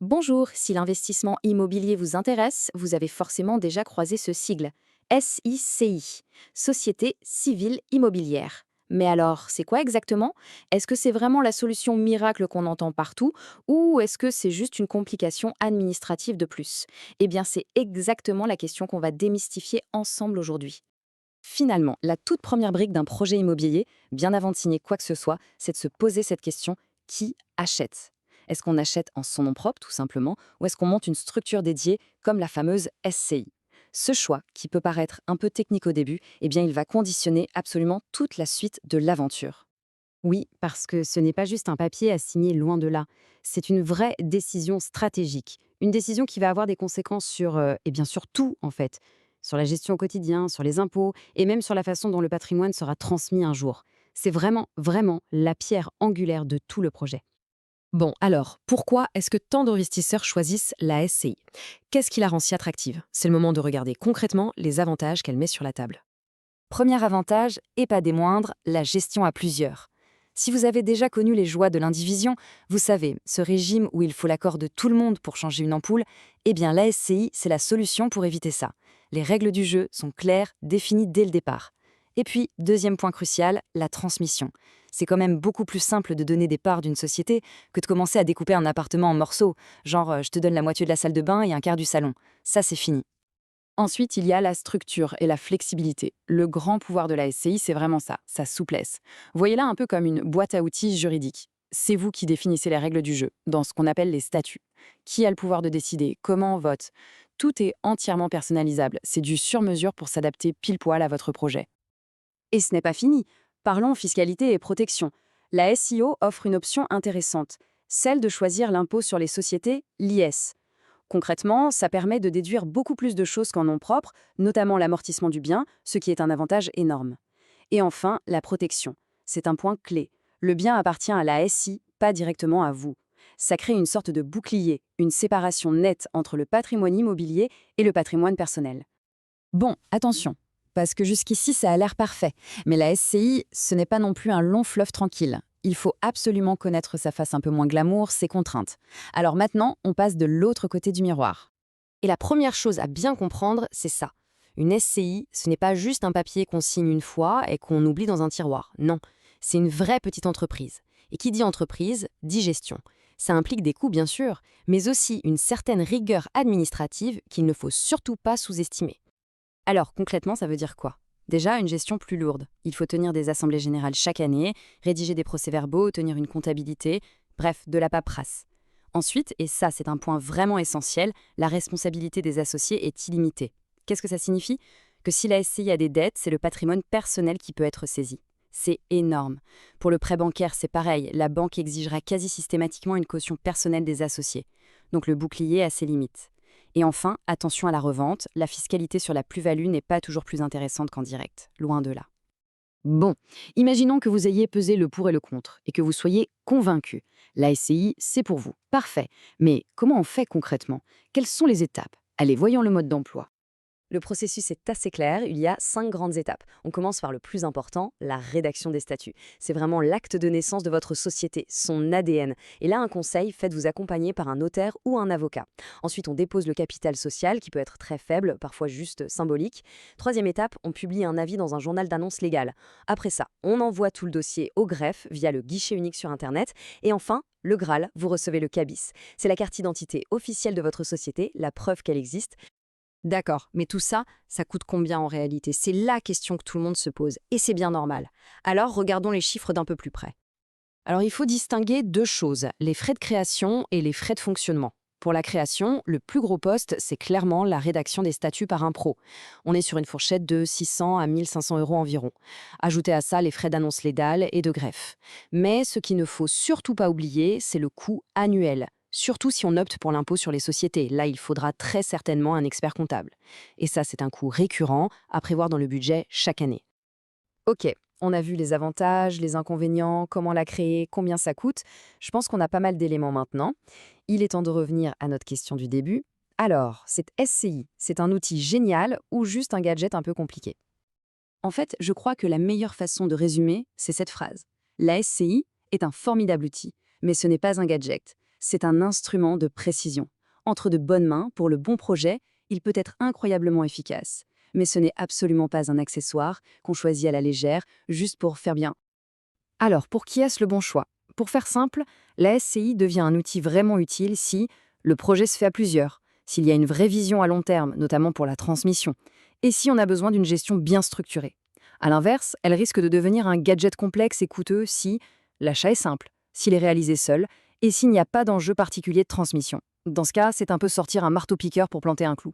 Bonjour, si l'investissement immobilier vous intéresse, vous avez forcément déjà croisé ce sigle. SICI, Société Civile Immobilière. Mais alors, c'est quoi exactement? Est-ce que c'est vraiment la solution miracle qu'on entend partout ou est-ce que c'est juste une complication administrative de plus? Eh bien, c'est exactement la question qu'on va démystifier ensemble aujourd'hui. Finalement, la toute première brique d'un projet immobilier, bien avant de signer quoi que ce soit, c'est de se poser cette question: qui achète? Est-ce qu'on achète en son nom propre, tout simplement, ou est-ce qu'on monte une structure dédiée, comme la fameuse SCI? Ce choix, qui peut paraître un peu technique au début, eh bien, il va conditionner absolument toute la suite de l'aventure. Oui, parce que ce n'est pas juste un papier à signer, loin de là. C'est une vraie décision stratégique. Une décision qui va avoir des conséquences sur, et bien sur tout, en fait. Sur la gestion au quotidien, sur les impôts, et même sur la façon dont le patrimoine sera transmis un jour. C'est vraiment, vraiment la pierre angulaire de tout le projet. Bon, alors, pourquoi est-ce que tant d'investisseurs choisissent la SCI? Qu'est-ce qui la rend si attractive? C'est le moment de regarder concrètement les avantages qu'elle met sur la table. Premier avantage, et pas des moindres, la gestion à plusieurs. Si vous avez déjà connu les joies de l'indivision, vous savez, ce régime où il faut l'accord de tout le monde pour changer une ampoule, eh bien la SCI, c'est la solution pour éviter ça. Les règles du jeu sont claires, définies dès le départ. Et puis, deuxième point crucial, la transmission. C'est quand même beaucoup plus simple de donner des parts d'une société que de commencer à découper un appartement en morceaux, genre je te donne la moitié de la salle de bain et un quart du salon. Ça, c'est fini. Ensuite, il y a la structure et la flexibilité. Le grand pouvoir de la SCI, c'est vraiment ça, sa souplesse. Voyez-la un peu comme une boîte à outils juridique. C'est vous qui définissez les règles du jeu, dans ce qu'on appelle les statuts. Qui a le pouvoir de décider? Comment on vote? Tout est entièrement personnalisable. C'est du sur-mesure pour s'adapter pile-poil à votre projet. Et ce n'est pas fini. Parlons fiscalité et protection. La SIO offre une option intéressante, celle de choisir l'impôt sur les sociétés, l'IS. Concrètement, ça permet de déduire beaucoup plus de choses qu'en nom propre, notamment l'amortissement du bien, ce qui est un avantage énorme. Et enfin, la protection. C'est un point clé. Le bien appartient à la SI, pas directement à vous. Ça crée une sorte de bouclier, une séparation nette entre le patrimoine immobilier et le patrimoine personnel. Bon, attention, parce que jusqu'ici ça a l'air parfait, mais la SCI, ce n'est pas non plus un long fleuve tranquille. Il faut absolument connaître sa face un peu moins glamour, ses contraintes. Alors maintenant, on passe de l'autre côté du miroir. Et la première chose à bien comprendre, c'est ça. Une SCI, ce n'est pas juste un papier qu'on signe une fois et qu'on oublie dans un tiroir. Non, c'est une vraie petite entreprise. Et qui dit entreprise, dit gestion. Ça implique des coûts bien sûr, mais aussi une certaine rigueur administrative qu'il ne faut surtout pas sous-estimer. Alors, concrètement, ça veut dire quoi? Déjà, une gestion plus lourde. Il faut tenir des assemblées générales chaque année, rédiger des procès-verbaux, tenir une comptabilité, bref, de la paperasse. Ensuite, et ça c'est un point vraiment essentiel, la responsabilité des associés est illimitée. Qu'est-ce que ça signifie? Que si la SCI a des dettes, c'est le patrimoine personnel qui peut être saisi. C'est énorme. Pour le prêt bancaire, c'est pareil, la banque exigera quasi systématiquement une caution personnelle des associés. Donc le bouclier a ses limites. Et enfin, attention à la revente, la fiscalité sur la plus-value n'est pas toujours plus intéressante qu'en direct, loin de là. Bon, imaginons que vous ayez pesé le pour et le contre, et que vous soyez convaincu. La SCI, c'est pour vous. Parfait. Mais comment on fait concrètement? Quelles sont les étapes? Allez, voyons le mode d'emploi. Le processus est assez clair, il y a 5 grandes étapes. On commence par le plus important, la rédaction des statuts. C'est vraiment l'acte de naissance de votre société, son ADN. Et là, un conseil, faites-vous accompagner par un notaire ou un avocat. Ensuite, on dépose le capital social, qui peut être très faible, parfois juste symbolique. Troisième étape, on publie un avis dans un journal d'annonce légale. Après ça, on envoie tout le dossier au greffe via le guichet unique sur Internet. Et enfin, le Graal, vous recevez le CABIS. C'est la carte d'identité officielle de votre société, la preuve qu'elle existe. D'accord, mais tout ça, ça coûte combien en réalité? C'est la question que tout le monde se pose, et c'est bien normal. Alors regardons les chiffres d'un peu plus près. Alors il faut distinguer deux choses, les frais de création et les frais de fonctionnement. Pour la création, le plus gros poste, c'est clairement la rédaction des statuts par un pro. On est sur une fourchette de 600 à 1500 euros environ. Ajoutez à ça les frais d'annonce légale et de greffe. Mais ce qu'il ne faut surtout pas oublier, c'est le coût annuel. Surtout si on opte pour l'impôt sur les sociétés. Là, il faudra très certainement un expert comptable. Et ça, c'est un coût récurrent à prévoir dans le budget chaque année. Ok, on a vu les avantages, les inconvénients, comment la créer, combien ça coûte. Je pense qu'on a pas mal d'éléments maintenant. Il est temps de revenir à notre question du début. Alors, cette SCI, c'est un outil génial ou juste un gadget un peu compliqué? En fait, je crois que la meilleure façon de résumer, c'est cette phrase. La SCI est un formidable outil, mais ce n'est pas un gadget. C'est un instrument de précision. Entre de bonnes mains, pour le bon projet, il peut être incroyablement efficace. Mais ce n'est absolument pas un accessoire qu'on choisit à la légère, juste pour faire bien. Alors, pour qui est-ce le bon choix? Pour faire simple, la SCI devient un outil vraiment utile si le projet se fait à plusieurs, s'il y a une vraie vision à long terme, notamment pour la transmission, et si on a besoin d'une gestion bien structurée. À l'inverse, elle risque de devenir un gadget complexe et coûteux si l'achat est simple, s'il est réalisé seul, et s'il n'y a pas d'enjeu particulier de transmission. Dans ce cas, c'est un peu sortir un marteau-piqueur pour planter un clou.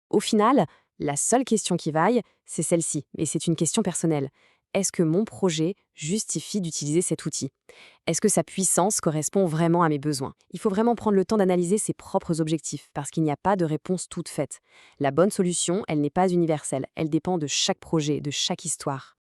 Au final, la seule question qui vaille, c'est celle-ci, et c'est une question personnelle. Est-ce que mon projet justifie d'utiliser cet outil? Est-ce que sa puissance correspond vraiment à mes besoins? Il faut vraiment prendre le temps d'analyser ses propres objectifs, parce qu'il n'y a pas de réponse toute faite. La bonne solution, elle n'est pas universelle, elle dépend de chaque projet, de chaque histoire.